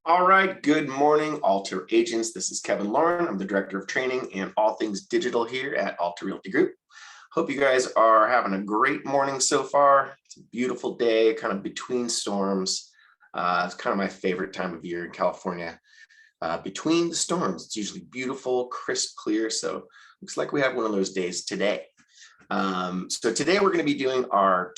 All right, good morning, Alter agents. This is Kevin Lauren. I'm the Director of Training and all things digital here at Alter Realty Group. Hope you guys are having a great morning so far. It's a beautiful day, kind of between storms. It's kind of my favorite time of year in California. Between the storms, it's usually beautiful, crisp, clear. So looks like we have one of those days today. So today we're going to be doing our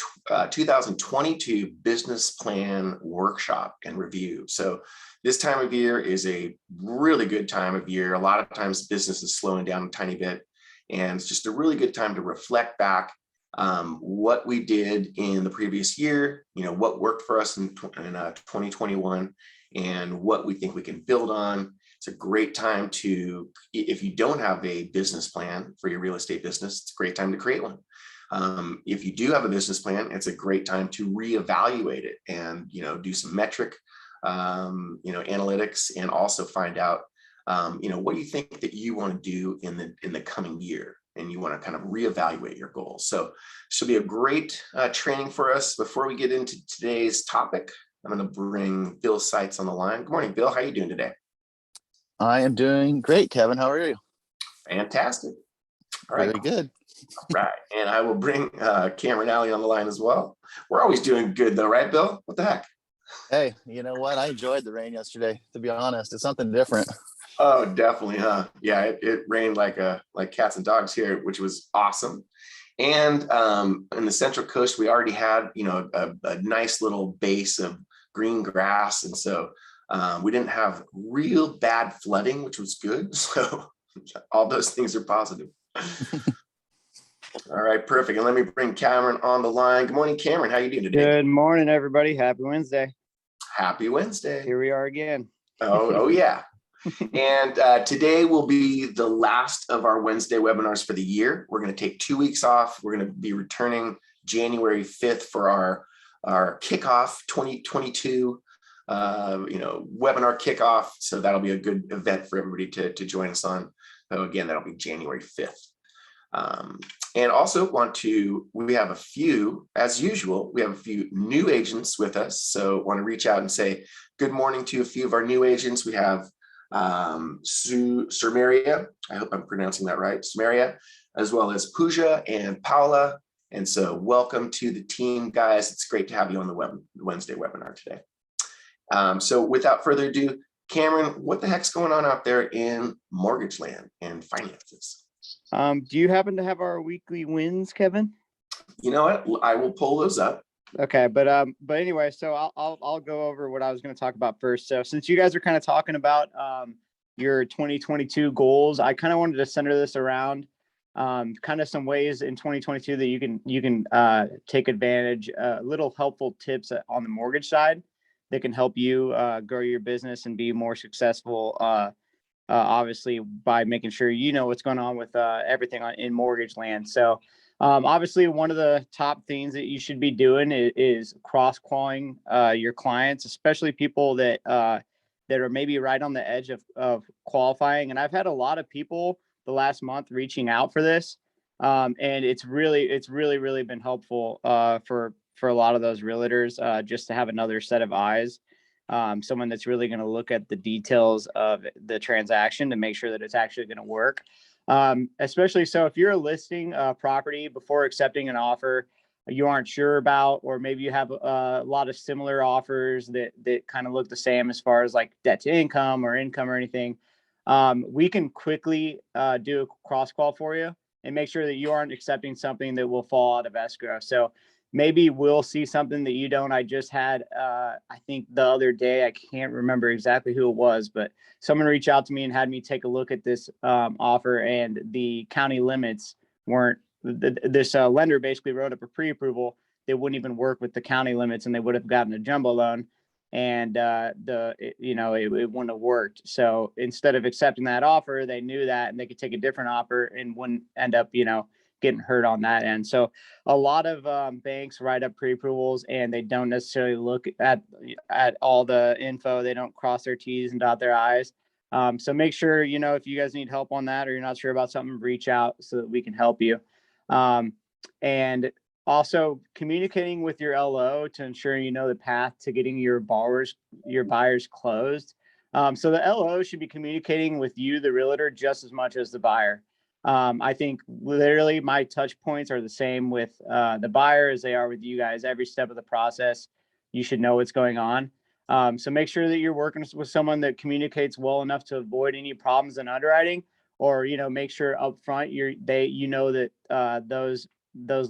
2022 business plan workshop and review. So this time of year is a really good time of year. A lot of times business is slowing down a tiny bit, and it's just a really good time to reflect back what we did in the previous year, what worked for us in 2021 and what we think we can build on. It's a great time to, if you don't have a business plan for your real estate business, it's a great time to create one. If you do have a business plan, it's a great time to reevaluate it and, do some metric, analytics, and also find out, what do you think that you want to do in the coming year, and you want to kind of reevaluate your goals. So this will be a great training for us. Before we get into today's topic, I'm going to bring Bill Seitz on the line. Good morning, Bill. How are you doing today? I am doing great, Kevin. How are you? Fantastic. All right. Very good. All right. And I will bring Cameron Alley on the line as well. We're always doing good though, right, Bill? What the heck? Hey, you know what? I enjoyed the rain yesterday, to be honest. It's something different. Oh, definitely, huh? Yeah, it rained like cats and dogs here, which was awesome. And in the Central Coast, we already had, a nice little base of green grass. And so we didn't have real bad flooding, which was good. So all those things are positive. All right, perfect. And let me bring Cameron on the line. Good morning, Cameron. How are you doing today? Good morning, everybody. Happy Wednesday. Happy Wednesday. Here we are again. Oh yeah. And today will be the last of our Wednesday webinars for the year. We're going to take 2 weeks off. We're going to be returning January 5th for our kickoff 2022 webinar kickoff. So that'll be a good event for everybody to join us on. So again, that'll be January 5th. And also we have a few, as usual, we have a few new agents with us. So want to reach out and say good morning to a few of our new agents. We have Surmaria, I hope I'm pronouncing that right, Surmaria, as well as Pooja and Paula. And so welcome to the team, guys. It's great to have you on the Wednesday webinar today. So without further ado, Cameron, what the heck's going on out there in mortgage land and finances? Do you happen to have our weekly wins, Kevin? You know what? I will pull those up. Okay, but anyway, so I'll go over what I was going to talk about first. So since you guys are kind of talking about your 2022 goals, I kind of wanted to center this around kind of some ways in 2022 that you can take advantage, little helpful tips on the mortgage side that can help you grow your business and be more successful. Obviously, by making sure you know what's going on with everything in mortgage land. So. Obviously, one of the top things that you should be doing is cross-qualifying your clients, especially people that are maybe right on the edge of qualifying. And I've had a lot of people the last month reaching out for this, and it's really been helpful for a lot of those realtors just to have another set of eyes, someone that's really going to look at the details of the transaction to make sure that it's actually going to work. Especially so if you're listing a property before accepting an offer you aren't sure about, or maybe you have a lot of similar offers that kind of look the same as far as like debt to income or anything, we can quickly do a cross qual for you and make sure that you aren't accepting something that will fall out of escrow. So maybe we'll see something that you don't. I just had, I think the other day, I can't remember exactly who it was, but someone reached out to me and had me take a look at this offer, and the county limits weren't, this lender basically wrote up a pre-approval that wouldn't even work with the county limits, and they would have gotten a jumbo loan, and it wouldn't have worked. So instead of accepting that offer, they knew that, and they could take a different offer and wouldn't end up, getting hurt on that end. So a lot of banks write up pre-approvals and they don't necessarily look at all the info. They don't cross their T's and dot their I's. So make sure, if you guys need help on that or you're not sure about something, reach out so that we can help you. And also communicating with your LO to ensure the path to getting your buyers closed. So the LO should be communicating with you, the realtor, just as much as the buyer. I think literally my touch points are the same with the buyer as they are with you guys. Every step of the process, you should know what's going on. So make sure that you're working with someone that communicates well enough to avoid any problems in underwriting, or make sure up front that those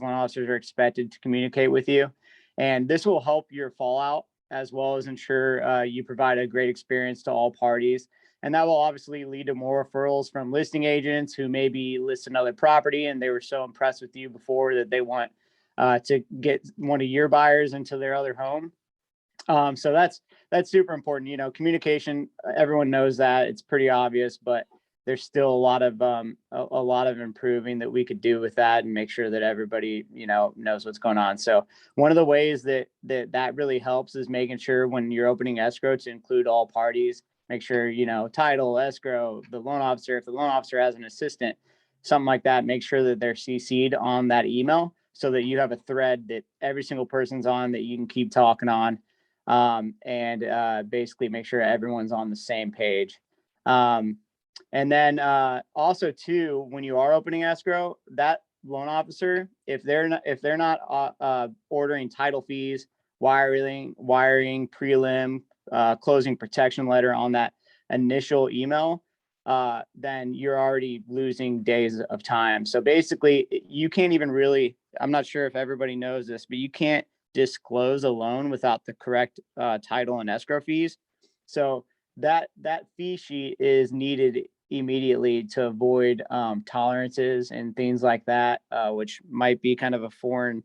loan officers are expected to communicate with you, and this will help your fallout as well as ensure you provide a great experience to all parties. And that will obviously lead to more referrals from listing agents who maybe list another property and they were so impressed with you before that they want to get one of your buyers into their other home. So that's super important. Communication, everyone knows that, it's pretty obvious, but there's still a lot of improving that we could do with that and make sure that everybody knows what's going on. So one of the ways that really helps is making sure when you're opening escrow to include all parties. Make sure title, escrow, the loan officer, if the loan officer has an assistant, something like that, make sure that they're CC'd on that email so that you have a thread that every single person's on that you can keep talking on. And basically make sure everyone's on the same page. And then also too, when you are opening escrow, that loan officer, if they're not ordering title fees, wiring, prelim, closing protection letter on that initial email, then you're already losing days of time. So basically, you can't even really, I'm not sure if everybody knows this, but you can't disclose a loan without the correct title and escrow fees. So that fee sheet is needed immediately to avoid tolerances and things like that, which might be kind of a foreign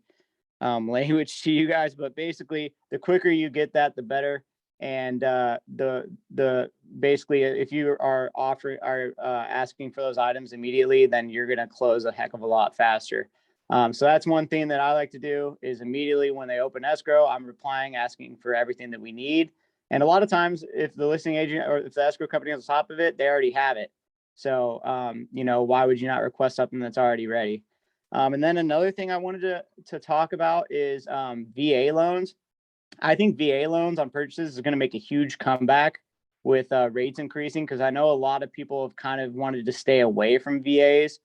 language to you guys, but basically the quicker you get that, the better. And the basically, if you are asking for those items immediately, then you're going to close a heck of a lot faster. So that's one thing that I like to do is immediately when they open escrow, I'm replying, asking for everything that we need. And a lot of times if the listing agent or if the escrow company on the top of it, they already have it. So, why would you not request something that's already ready? And then another thing I wanted to talk about is VA loans. I think VA loans on purchases is going to make a huge comeback with rates increasing, because I know a lot of people have kind of wanted to stay away from VAs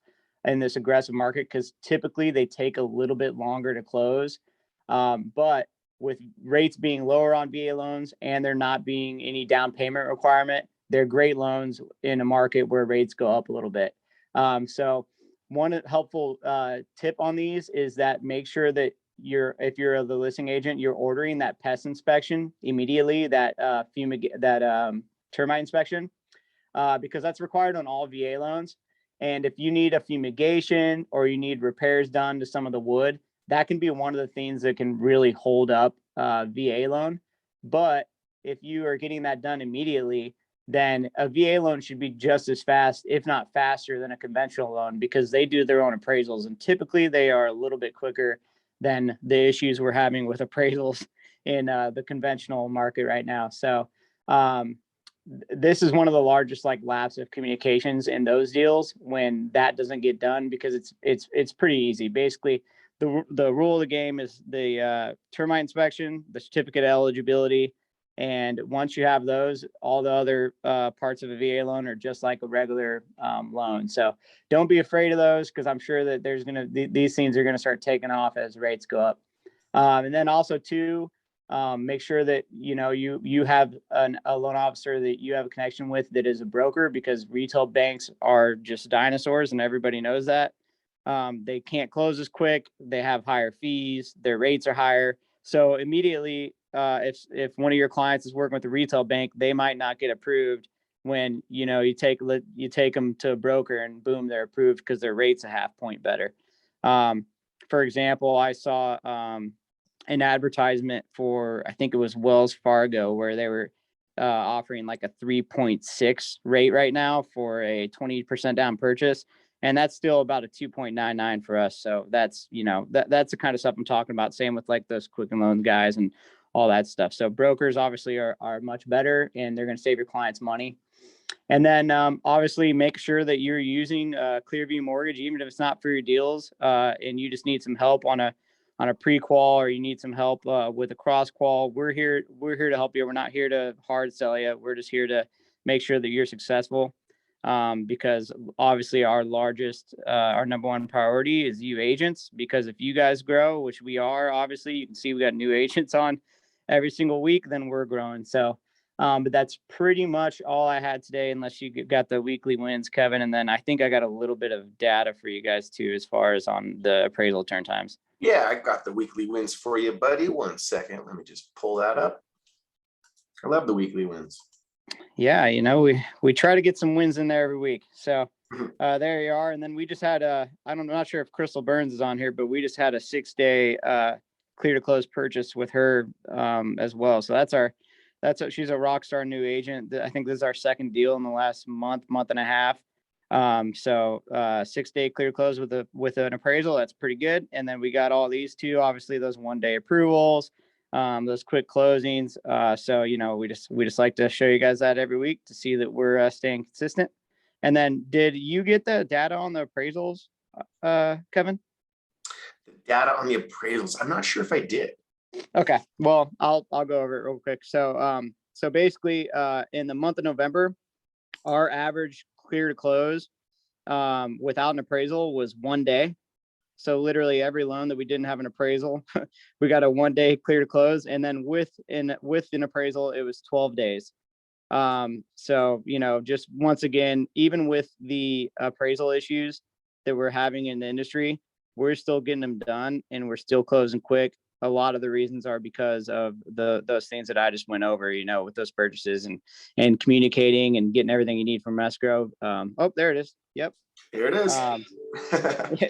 in this aggressive market because typically they take a little bit longer to close. But with rates being lower on VA loans and there not being any down payment requirement, they're great loans in a market where rates go up a little bit. So one helpful tip on these is that make sure that if you're the listing agent, you're ordering that pest inspection immediately, that termite inspection, because that's required on all VA loans. And if you need a fumigation or you need repairs done to some of the wood, that can be one of the things that can really hold up VA loan. But if you are getting that done immediately, then a VA loan should be just as fast, if not faster, than a conventional loan, because they do their own appraisals. And typically they are a little bit quicker than the issues we're having with appraisals in the conventional market right now. So this is one of the largest lapse of communications in those deals when that doesn't get done, because it's pretty easy. Basically, the rule of the game is the termite inspection, the certificate of eligibility, and once you have those, all the other parts of a VA loan are just like a regular loan. So don't be afraid of those, because I'm sure that these things are gonna start taking off as rates go up. And then also too, make sure that you have a loan officer that you have a connection with that is a broker, because retail banks are just dinosaurs and everybody knows that. They can't close as quick, they have higher fees, their rates are higher. So immediately, if one of your clients is working with a retail bank, they might not get approved when you take them to a broker and boom, they're approved because their rate's a half point better. For example, I saw an advertisement for, I think it was Wells Fargo, where they were offering like a 3.6 rate right now for a 20% down purchase. And that's still about a 2.99 for us. So that's, that's the kind of stuff I'm talking about. Same with like those Quicken Loans guys and all that stuff. So brokers obviously are much better, and they're going to save your clients money. And then obviously make sure that you're using Clearview Mortgage, even if it's not for your deals, and you just need some help on a pre-qual, or you need some help with a cross-qual, we're here to help you. We're not here to hard sell you. We're just here to make sure that you're successful. Because obviously our number one priority is you agents, because if you guys grow, which we are, obviously you can see we got new agents on every single week, then we're growing. So, but that's pretty much all I had today, unless you got the weekly wins, Kevin. And then I think I got a little bit of data for you guys too, as far as on the appraisal turn times. Yeah, I got the weekly wins for you, buddy. 1 second. Let me just pull that up. I love the weekly wins. Yeah, we try to get some wins in there every week. So there you are. And then we just had I'm not sure if Crystal Burns is on here, but we just had a 6-day clear to close purchase with her as well. So she's a rock star new agent. I think this is our second deal in the last month and a half. So 6-day clear close with an appraisal. That's pretty good. And then we got all these two, obviously those 1-day approvals, those quick closings. So, we just like to show you guys that every week to see that we're staying consistent. And then did you get the data on the appraisals, Kevin? The data on the appraisals, I'm not sure if I did. Okay. Well, I'll go over it real quick. So, so basically, in the month of November, our average clear to close, without an appraisal was 1 day. So literally every loan that we didn't have an appraisal, we got a 1-day clear to close. And then with an appraisal, it was 12 days. So, just once again, even with the appraisal issues that we're having in the industry, we're still getting them done and we're still closing quick. A lot of the reasons are because of those things that I just went over, with those purchases and communicating and getting everything you need from escrow. Oh, there it is. Yep. There it is.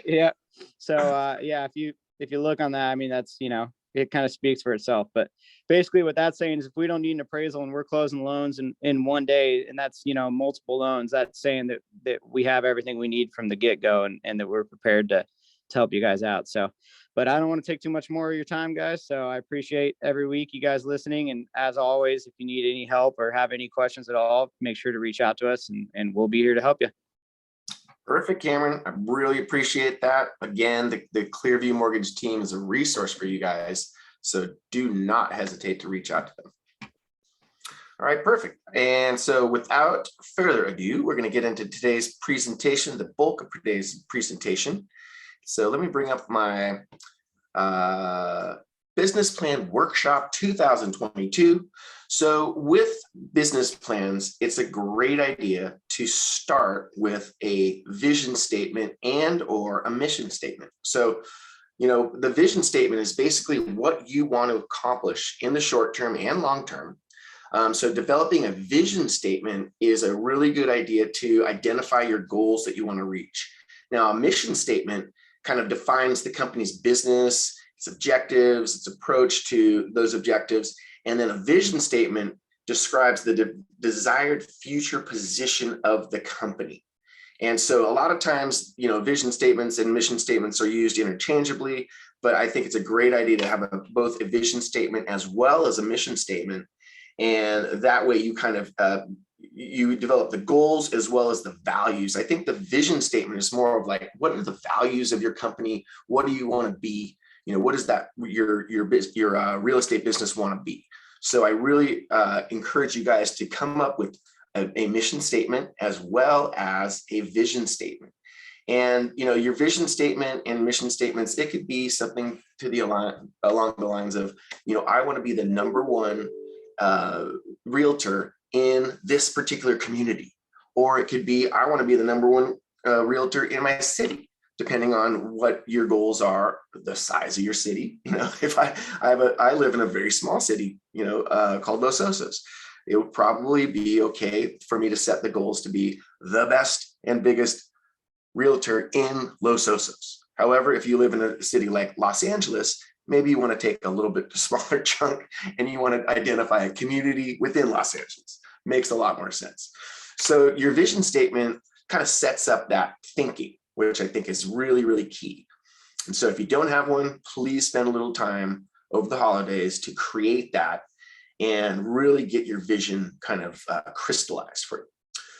Yeah. So, if you look on that, I mean, that's, it kind of speaks for itself. But basically what that's saying is if we don't need an appraisal and we're closing loans in 1 day, and that's, multiple loans, that's saying that we have everything we need from the get-go and that we're prepared to help you guys out. So, but I don't want to take too much more of your time, guys. So I appreciate every week you guys listening. And as always, if you need any help or have any questions at all, make sure to reach out to us and we'll be here to help you. Perfect, Cameron. I really appreciate that. Again, the Clearview Mortgage team is a resource for you guys, so do not hesitate to reach out to them. All right, perfect. And so without further ado, we're going to get into today's presentation, the bulk of today's presentation. So let me bring up my Business Plan Workshop 2022. So with business plans, it's a great idea to start with a vision statement and or a mission statement. So, the vision statement is basically what you want to accomplish in the short term and long term. So developing a vision statement is a really good idea to identify your goals that you want to reach. Now, a mission statement kind of defines the company's business, its objectives, its approach to those objectives. And then a vision statement describes the desired future position of the company. And so a lot of times, vision statements and mission statements are used interchangeably, but I think it's a great idea to have both a vision statement as well as a mission statement. And that way you kind of, you develop the goals as well as the values. I think the vision statement is more of like, what are the values of your company? What do you want to be? What is that your real estate business want to be? So I really encourage you guys to come up with a mission statement as well as a vision statement. And your vision statement and mission statements, it could be something along the lines of, I want to be the number one realtor in this particular community, or it could be, I want to be the number one realtor in my city. Depending on what your goals are, the size of your city. If I live in a very small city, called Los Osos, it would probably be okay for me to set the goals to be the best and biggest realtor in Los Osos. However, if you live in a city like Los Angeles, maybe you want to take a little bit smaller chunk and you want to identify a community within Los Angeles. Makes a lot more sense. So your vision statement kind of sets up that thinking, which I think is really, really key. And so if you don't have one, please spend a little time over the holidays to create that and really get your vision kind of crystallized for you.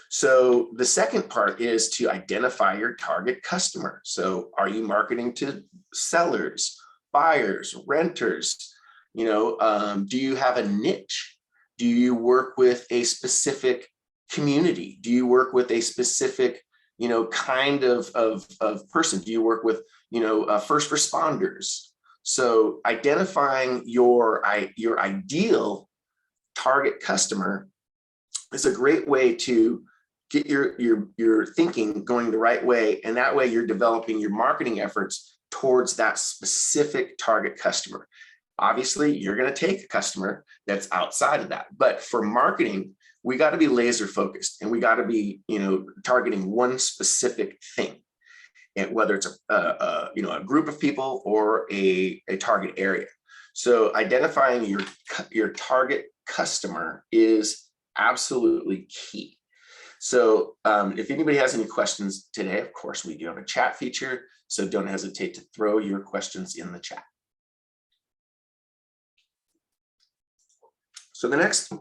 So the second part is to identify your target customer. So are you marketing to sellers, buyers, renters? Do you have a niche? Do you work with a specific community? Do you work with a specific, kind of person? Do you work with, first responders? So identifying your ideal target customer is a great way to get your thinking going the right way. And that way you're developing your marketing efforts towards that specific target customer. Obviously, you're going to take a customer that's outside of that. But for marketing, we got to be laser focused, and we got to be, targeting one specific thing, and whether it's a group of people or a target area. So identifying your target customer is absolutely key. So if anybody has any questions today, of course, we do have a chat feature, so don't hesitate to throw your questions in the chat. So the next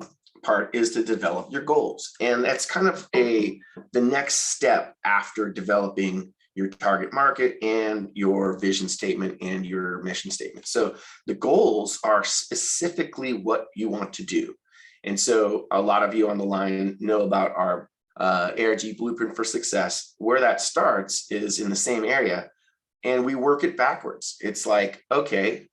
part is to develop your goals. And that's kind of the next step after developing your target market and your vision statement and your mission statement. So the goals are specifically what you want to do. And so a lot of you on the line know about our ARG Blueprint for Success. Where that starts is in the same area, and we work it backwards. It's like, okay,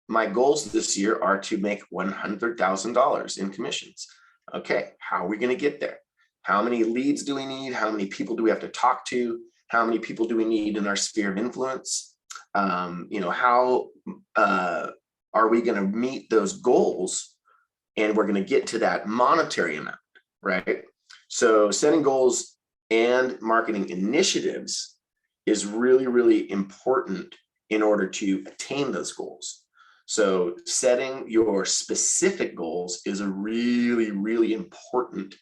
my goals this year are to make $100,000 in commissions. Okay, how are we going to get there? How many leads do we need? How many people do we have to talk to? How many people do we need in our sphere of influence? How are we going to meet those goals? And we're going to get to that monetary amount, right? So setting goals and marketing initiatives is really, really important in order to attain those goals. So setting your specific goals is a really, really important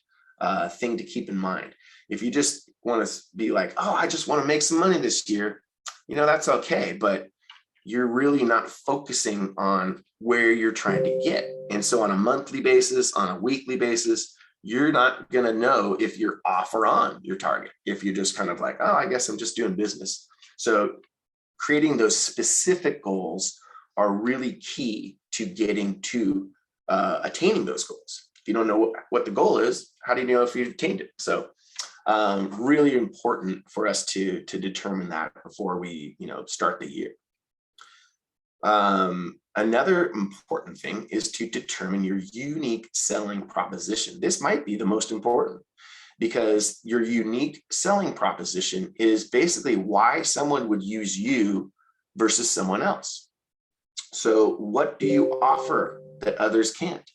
thing to keep in mind. If you just want to be like, oh, I just want to make some money this year, that's okay, but you're really not focusing on where you're trying to get. And so on a monthly basis, on a weekly basis, you're not going to know if you're off or on your target. If you're just kind of like, oh, I guess I'm just doing business. So creating those specific goals are really key to getting to attaining those goals. If you don't know what the goal is, how do you know if you've attained it? So really important for us to determine that before we start the year. Another important thing is to determine your unique selling proposition. This might be the most important, because your unique selling proposition is basically why someone would use you versus someone else. So what do you offer that others can't?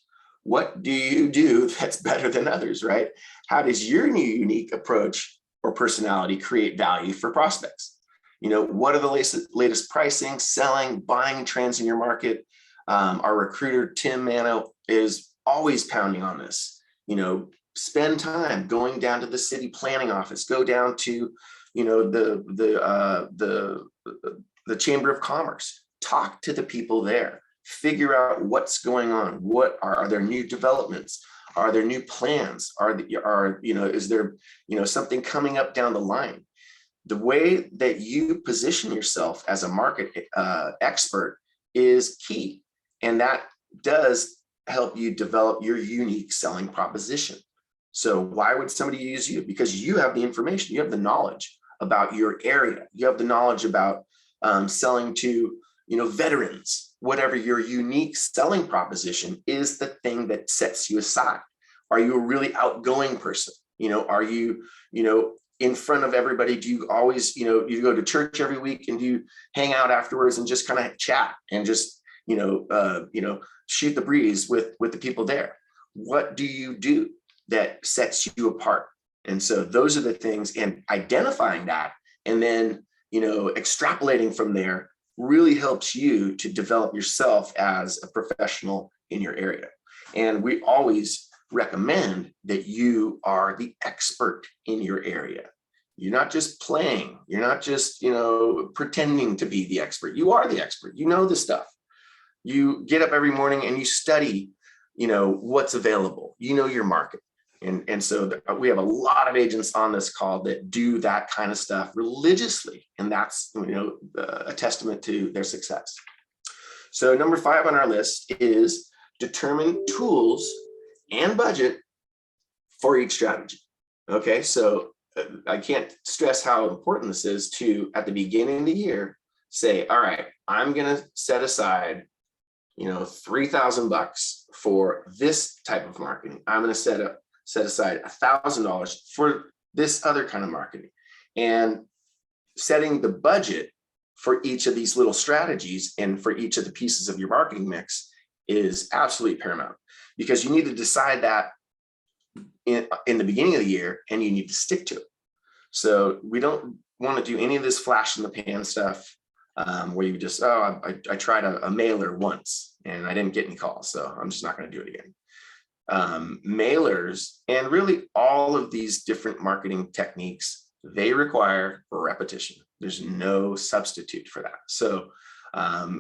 What do you do that's better than others, right? How does your new unique approach or personality create value for prospects? What are the latest pricing, selling, buying trends in your market? Our recruiter, Tim Mano, is always pounding on this. Spend time going down to the city planning office, go down to, the Chamber of Commerce, talk to the people there, figure out what's going on. What are there new developments? Are there new plans? Is there, something coming up down the line? The way that you position yourself as a market expert is key. And that does help you develop your unique selling proposition. So why would somebody use you? Because you have the information, you have the knowledge about your area. You have the knowledge about selling to, veterans. Whatever your unique selling proposition is, the thing that sets you aside. Are you a really outgoing person? Are you, in front of everybody? Do you always, you go to church every week, and do you hang out afterwards and just kind of chat and just, shoot the breeze with the people there? What do you do that sets you apart? And so those are the things, and identifying that and then, extrapolating from there really helps you to develop yourself as a professional in your area. And we always recommend that you are the expert in your area. You're not just playing. You're not just, pretending to be the expert. You are the expert. You know the stuff. You get up every morning and you study, what's available. Your market. And so we have a lot of agents on this call that do that kind of stuff religiously. And that's, a testament to their success. So number 5 on our list is determine tools and budget for each strategy. Okay, so I can't stress how important this is to, at the beginning of the year, say, all right, I'm going to set aside, $3,000 for this type of marketing. I'm going to set aside $1,000 for this other kind of marketing. And setting the budget for each of these little strategies and for each of the pieces of your marketing mix is absolutely paramount, because you need to decide that in the beginning of the year, and you need to stick to it. So we don't want to do any of this flash in the pan stuff where you just, I tried a mailer once and I didn't get any calls, so I'm just not going to do it again. Mailers and really all of these different marketing techniques, they require repetition. There's no substitute for that. So,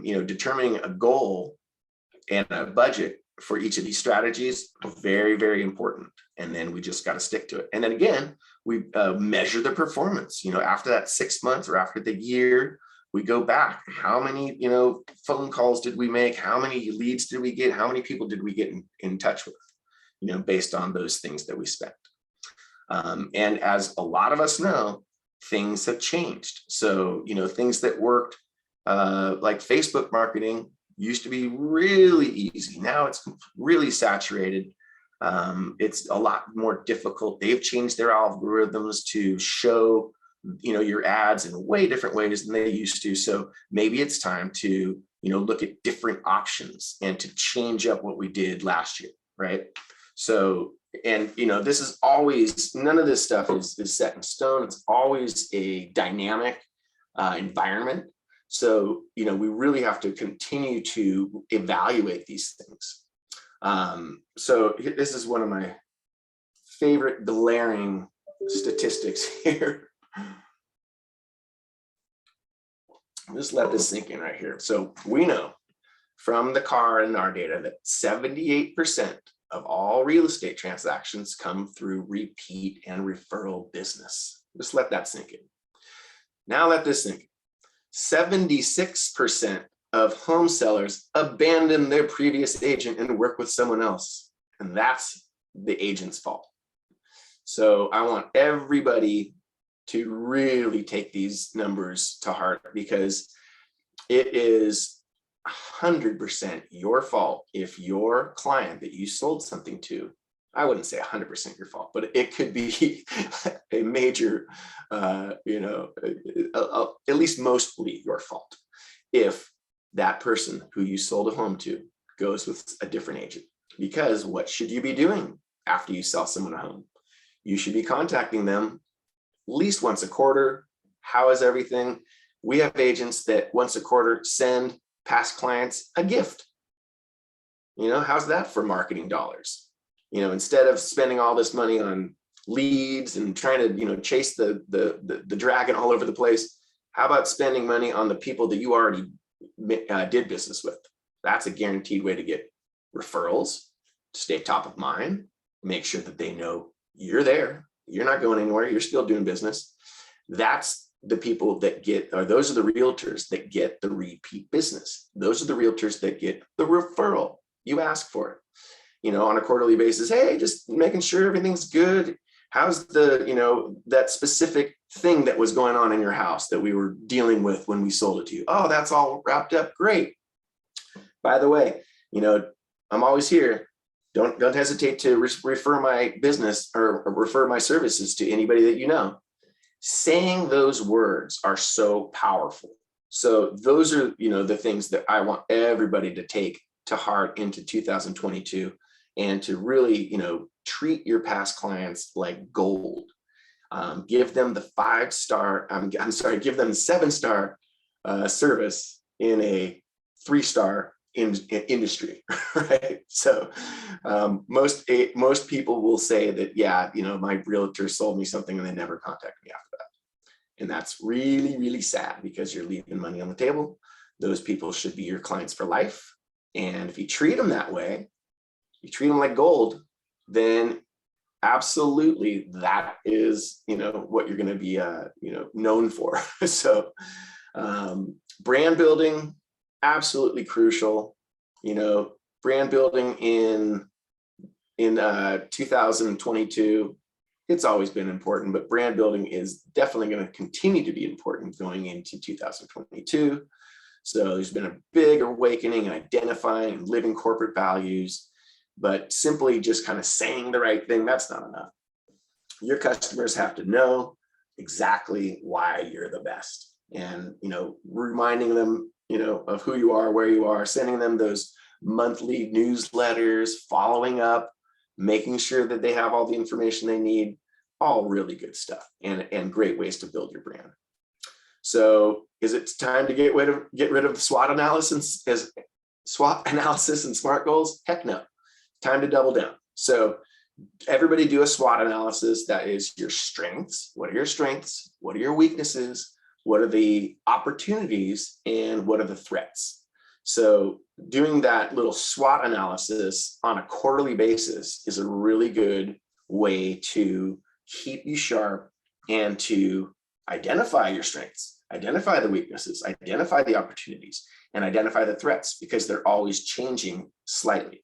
determining a goal and a budget for each of these strategies, very, very important. And then we just got to stick to it. And then again, we measure the performance, after that 6 months or after the year, we go back. How many, phone calls did we make? How many leads did we get? How many people did we get in touch with, based on those things that we spent. And as a lot of us know, things have changed. So, things that worked like Facebook marketing used to be really easy. Now it's really saturated. It's a lot more difficult. They've changed their algorithms to show, your ads in way different ways than they used to. So maybe it's time to, look at different options and to change up what we did last year, right? So, and, this is always, none of this stuff is set in stone. It's always a dynamic environment. So, we really have to continue to evaluate these things. So this is one of my favorite glaring statistics here. Just let this sink in right here. So we know from the CAR and our data that 78% of all real estate transactions come through repeat and referral business. Just let that sink in. Now let this sink in. 76% of home sellers abandon their previous agent and work with someone else. And that's the agent's fault. So I want everybody to really take these numbers to heart, because it is 100% your fault if your client that you sold something to, I wouldn't say 100% your fault, but it could be a major, at least mostly your fault if that person who you sold a home to goes with a different agent. Because what should you be doing after you sell someone a home? You should be contacting them at least once a quarter. How is everything? We have agents that once a quarter send past clients a gift. How's that for marketing dollars? Instead of spending all this money on leads and trying to, chase the dragon all over the place, how about spending money on the people that you already did business with? That's a guaranteed way to get referrals, stay top of mind, make sure that they know you're there. You're not going anywhere. You're still doing business. That's the people that those are the realtors that get the repeat business. Those are the realtors that get the referral. You ask for it, on a quarterly basis. Hey, just making sure everything's good. How's that specific thing that was going on in your house that we were dealing with when we sold it to you? Oh, that's all wrapped up. Great. By the way, I'm always here. Don't hesitate to refer my business or refer my services to anybody that you know. Saying those words are so powerful. So those are, the things that I want everybody to take to heart into 2022, and to really, treat your past clients like gold. Give them the 5-star, give them the 7-star service in a 3-star industry, right? So most people will say that, yeah, my realtor sold me something and they never contact me after that. And that's really, really sad, because you're leaving money on the table. Those people should be your clients for life. And if you treat them that way, you treat them like gold, then absolutely that is, what you're going to be, known for. So brand building, absolutely crucial. Brand building in 2022, it's always been important, but brand building is definitely going to continue to be important going into 2022. So there's been a big awakening in identifying and living corporate values, but simply just kind of saying the right thing, that's not enough. Your customers have to know exactly why you're the best, and reminding them of who you are, where you are, sending them those monthly newsletters, following up, making sure that they have all the information they need, all really good stuff and great ways to build your brand. So is it time to get rid of the SWOT analysis and SMART goals? Heck no. Time to double down. So everybody do a SWOT analysis. That is your strengths. What are your strengths? What are your weaknesses? What are the opportunities? And what are the threats? So doing that little SWOT analysis on a quarterly basis is a really good way to keep you sharp and to identify your strengths, identify the weaknesses, identify the opportunities, and identify the threats, because they're always changing slightly.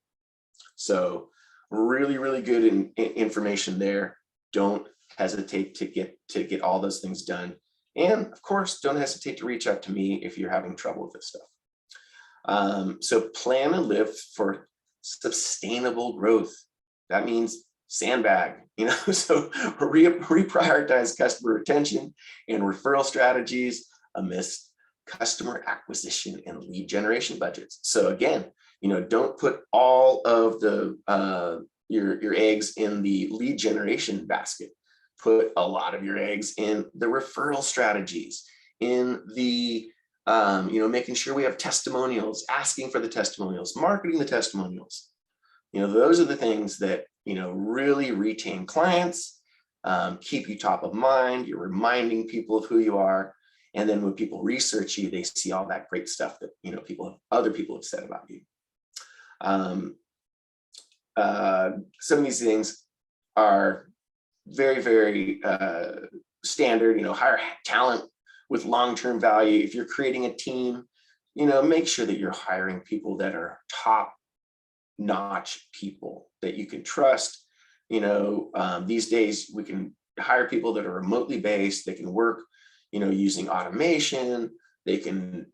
So really, really good information there. Don't hesitate to get all those things done. And of course, don't hesitate to reach out to me if you're having trouble with this stuff. So plan and live for sustainable growth. That means sandbag, so reprioritize customer retention and referral strategies amidst customer acquisition and lead generation budgets. So again, don't put all of the your eggs in the lead generation basket. Put a lot of your eggs in the referral strategies, in the making sure we have testimonials, asking for the testimonials, marketing the testimonials. Those are the things that really retain clients, keep you top of mind. You're reminding people of who you are, and then when people research you, they see all that great stuff that other people have said about you. Some of these things are very, very standard. Hire talent with long-term value. If you're creating a team, make sure that you're hiring people that are top-notch people that you can trust. These days we can hire people that are remotely based. They can work, using automation. They can,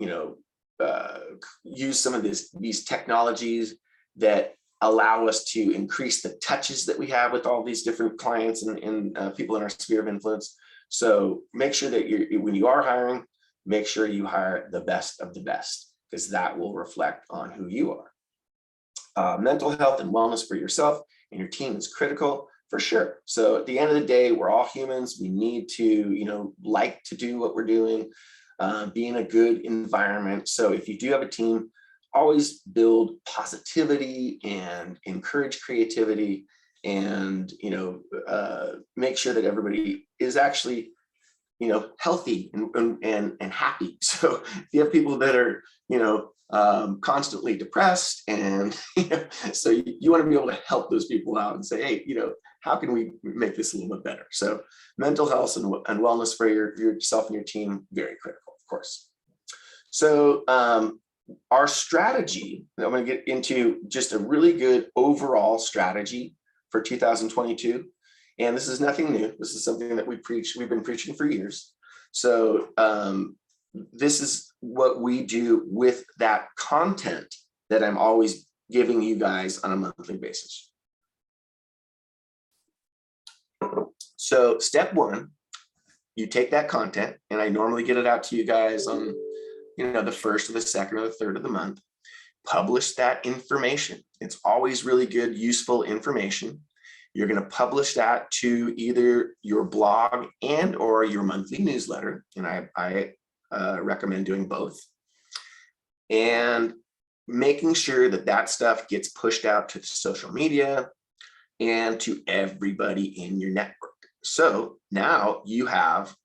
use some of these technologies that allow us to increase the touches that we have with all these different clients and people in our sphere of influence. So make sure that when you are hiring, make sure you hire the best of the best, because that will reflect on who you are. Mental health and wellness for yourself and your team is critical, for sure. So at the end of the day, we're all humans. We need to, like to do what we're doing, be in a good environment. So if you do have a team, always build positivity and encourage creativity, and make sure that everybody is actually healthy and happy. So if you have people that are constantly depressed, and so you want to be able to help those people out and say, hey, how can we make this a little bit better? So mental health and wellness for yourself and your team, very critical, of course. So our strategy, I'm going to get into just a really good overall strategy for 2022. And this is nothing new. This is something that we've been preaching for years. So this is what we do with that content that I'm always giving you guys on a monthly basis. So step one, you take that content, and I normally get it out to you guys on the first or the second or the third of the month. Publish that information. It's always really good, useful information. You're going to publish that to either your blog and or your monthly newsletter, and I recommend doing both. And making sure that stuff gets pushed out to social media and to everybody in your network. So now you have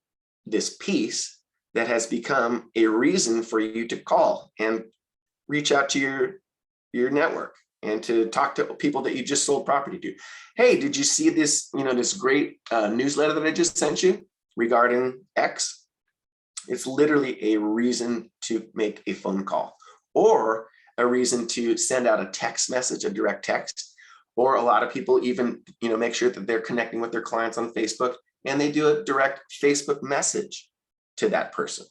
this piece that has become a reason for you to call and reach out to your network and to talk to people that you just sold property to. Hey, did you see this, this great newsletter that I just sent you regarding X? It's literally a reason to make a phone call or a reason to send out a text message, a direct text, or a lot of people even, make sure that they're connecting with their clients on Facebook and they do a direct Facebook message to that person.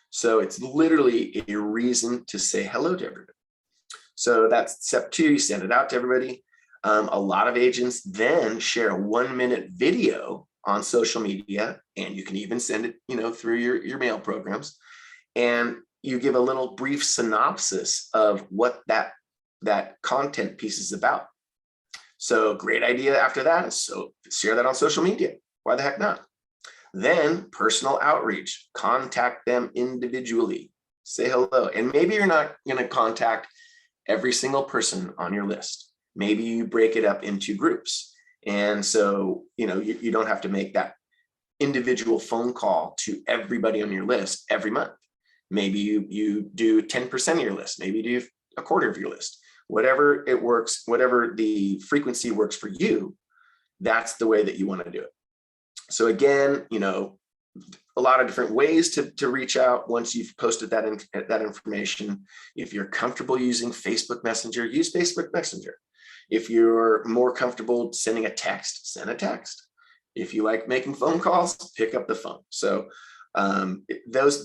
So it's literally a reason to say hello to everybody. So that's step 2, you send it out to everybody. A lot of agents then share a 1-minute video on social media, and you can even send it, through your mail programs. And you give a little brief synopsis of what that content piece is about. So great idea after that. So share that on social media. Why the heck not? Then personal outreach, contact them individually, say hello. And maybe you're not going to contact every single person on your list. Maybe you break it up into groups. And so, you don't have to make that individual phone call to everybody on your list every month. Maybe you do 10% of your list, maybe you do a quarter of your list, whatever it works, whatever the frequency works for you, that's the way that you want to do it. So again, a lot of different ways to reach out once you've posted that information. If you're comfortable using Facebook Messenger, use Facebook Messenger. If you're more comfortable sending a text, send a text. If you like making phone calls, pick up the phone. So those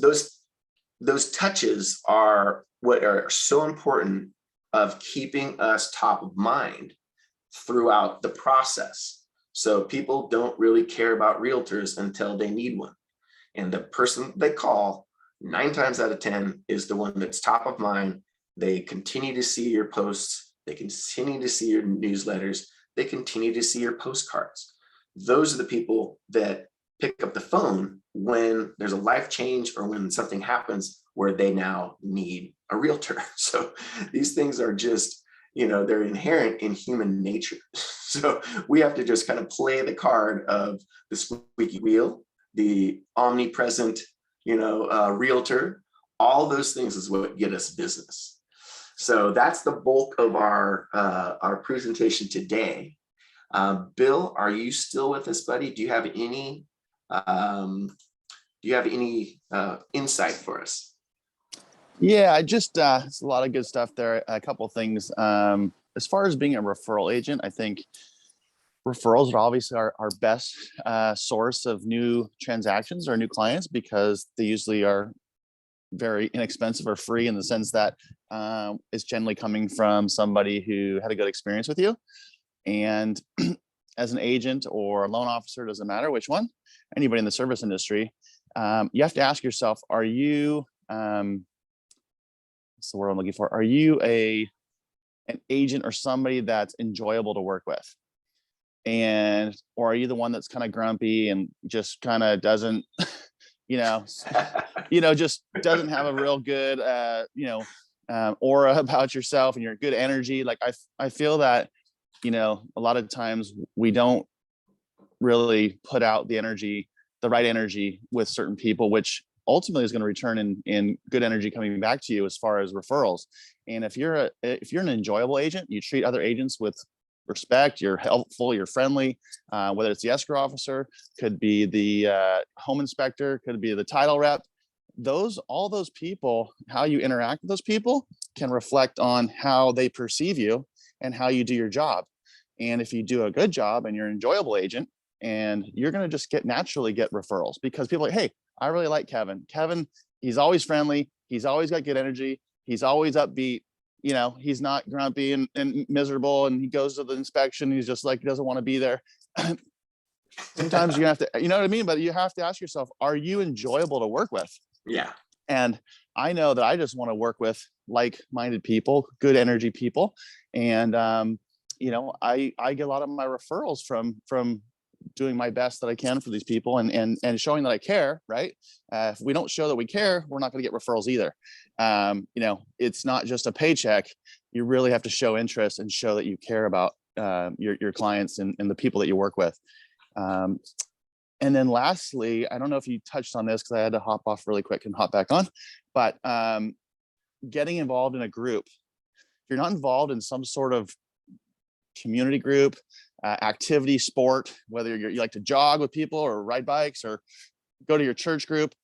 touches are what are so important of keeping us top of mind throughout the process. So people don't really care about realtors until they need one. And the person they call 9 times out of 10 is the one that's top of mind. They continue to see your posts. They continue to see your newsletters. They continue to see your postcards. Those are the people that pick up the phone when there's a life change or when something happens where they now need a realtor. So these things are just, they're inherent in human nature. So we have to just kind of play the card of the squeaky wheel, the omnipresent, realtor. All those things is what get us business. So that's the bulk of our presentation today. Bill, are you still with us, buddy? Do you have any insight for us? Yeah, I just it's a lot of good stuff there. A couple of things. As far as being a referral agent, I think referrals are obviously our best source of new transactions or new clients, because they usually are very inexpensive or free, in the sense that it's generally coming from somebody who had a good experience with you. And as an agent or a loan officer, doesn't matter which one, anybody in the service industry, you have to ask yourself, are you what's the word I'm looking for? Are you an agent or somebody that's enjoyable to work with? Or are you the one that's kind of grumpy and just kind of doesn't, just doesn't have a real good, aura about yourself, and your good energy? Like I feel that, a lot of times we don't really put out the right energy with certain people, which ultimately is going to return in good energy coming back to you as far as referrals. And if you're an enjoyable agent, you treat other agents with respect, you're helpful, you're friendly, whether it's the escrow officer, could be the home inspector, could be the title rep. All those people, how you interact with those people can reflect on how they perceive you and how you do your job. And if you do a good job and you're an enjoyable agent, and you're going to just naturally get referrals, because people are like, hey, I really like Kevin. Kevin, he's always friendly. He's always got good energy. He's always upbeat. He's not grumpy and miserable. And he goes to the inspection. He's just like, he doesn't want to be there. Sometimes you have to, you know what I mean? But you have to ask yourself, are you enjoyable to work with? Yeah. And I know that I just want to work with like-minded people, good energy people. And, I get a lot of my referrals from doing my best that I can for these people and showing that I care, right? If we don't show that we care, we're not going to get referrals either. It's not just a paycheck. You really have to show interest and show that you care about your clients and the people that you work with. And then lastly, I don't know if you touched on this because I had to hop off really quick and hop back on, but getting involved in a group. If you're not involved in some sort of community group, activity, sport, whether you like to jog with people or ride bikes or go to your church group,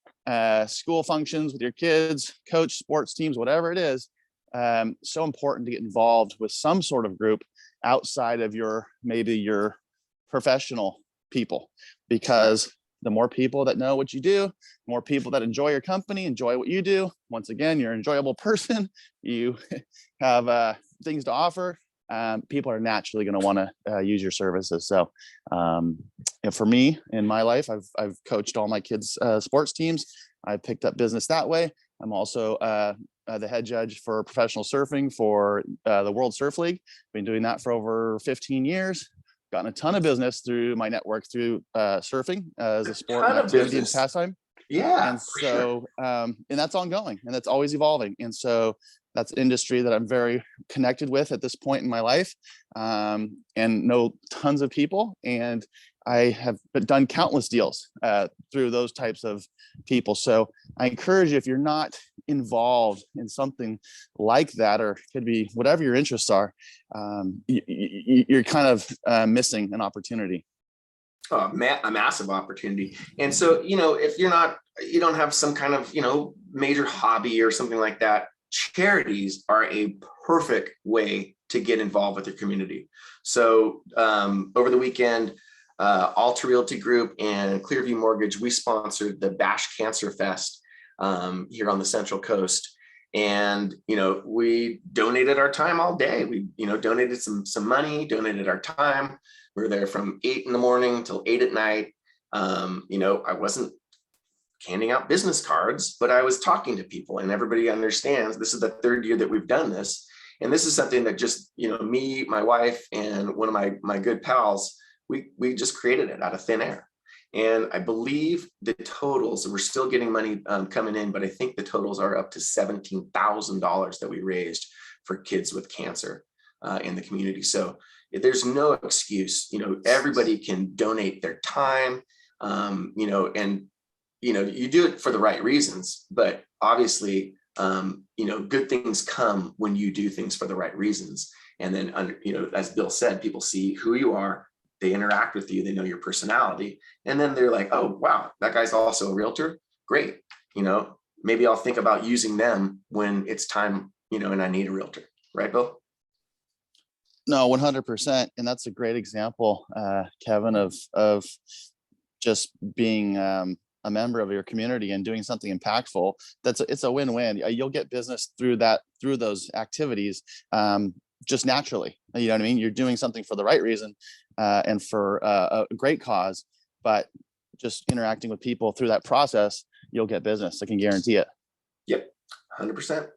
school functions with your kids, coach sports teams, whatever it is, so important to get involved with some sort of group outside of maybe your professional people, because the more people that know what you do, more people that enjoy your company, enjoy what you do. Once again, you're an enjoyable person. You have things to offer. People are naturally going to want to use your services. So for me in my life, I've coached all my kids' sports teams. I picked up business that way. I'm also the head judge for professional surfing for the World Surf League. Been doing that for over 15 years. Gotten a ton of business through my network through surfing as a sport and activity and pastime. Yeah. And so, and that's ongoing and that's always evolving. And so that's an industry that I'm very connected with at this point in my life, and know tons of people. And I have done countless deals through those types of people. So I encourage you, if you're not involved in something like that, or could be whatever your interests are, you're kind of missing an opportunity. A massive opportunity. And so, if you don't have some kind of, major hobby or something like that, charities are a perfect way to get involved with your community. So over the weekend, Alta Realty Group and Clearview Mortgage, we sponsored the Bash Cancer Fest here on the Central Coast. And, we donated our time all day. We, donated some money, donated our time. We were there from 8 in the morning till 8 at night. I wasn't handing out business cards, but I was talking to people, and everybody understands this is the third year that we've done this. And this is something that just, me, my wife, and one of my good pals, we just created it out of thin air. And I believe the totals, we're still getting money coming in, but I think the totals are up to $17,000 that we raised for kids with cancer in the community. So there's no excuse, everybody can donate their time, and you do it for the right reasons, but obviously, good things come when you do things for the right reasons. And then, as Bill said, people see who you are, they interact with you, they know your personality, and then they're like, oh, wow, that guy's also a realtor. Great. Maybe I'll think about using them when it's time, and I need a realtor. Right, Bill? No, 100%. And that's a great example, Kevin, of just being a member of your community and doing something impactful. It's a win-win. You'll get business through those activities just naturally. You know what I mean? You're doing something for the right reason and for a great cause, but just interacting with people through that process, you'll get business. I can guarantee it. Yep, 100%.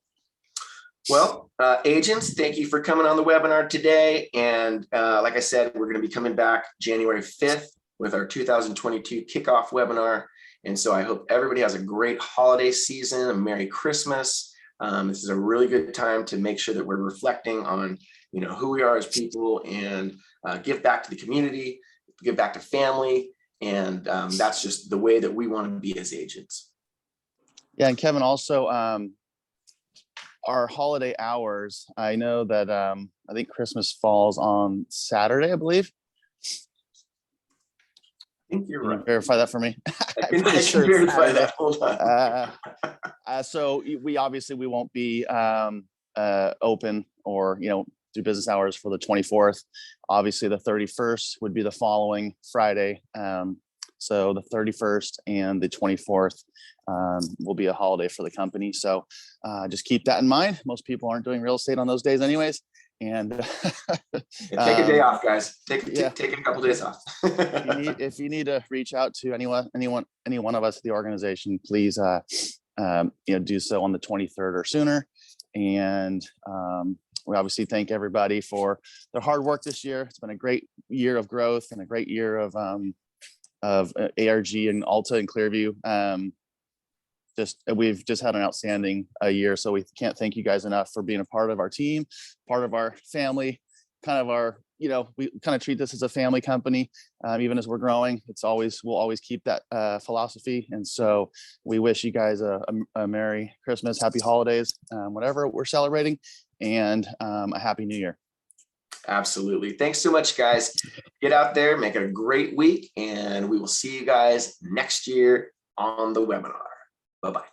Well, agents, thank you for coming on the webinar today. And like I said, we're going to be coming back January 5th with our 2022 kickoff webinar. And so I hope everybody has a great holiday season, a Merry Christmas. This is a really good time to make sure that we're reflecting on, who we are as people, and give back to the community, give back to family. And that's just the way that we want to be as agents. Yeah. And Kevin, also, our holiday hours, I know that I think Christmas falls on Saturday, I believe. I think you're right. Verify that for me. I can verify that. Hold on. So we won't be open or do business hours for the 24th. Obviously, the 31st would be the following Friday. So the 31st and the 24th will be a holiday for the company. So just keep that in mind. Most people aren't doing real estate on those days anyways. And take a day off, guys. Take a couple days off. if you need to reach out to any one of us at the organization, please do so on the 23rd or sooner. And we obviously thank everybody for their hard work this year. It's been a great year of growth and a great year of ARG and Alta and Clearview. We've just had an outstanding year. So we can't thank you guys enough for being a part of our team, part of our family, we kind of treat this as a family company, even as we're growing. We'll always keep that philosophy. And so we wish you guys a Merry Christmas, Happy Holidays, whatever we're celebrating, and a Happy New Year. Absolutely. Thanks so much, guys. Get out there, make it a great week, and we will see you guys next year on the webinar. Bye-bye.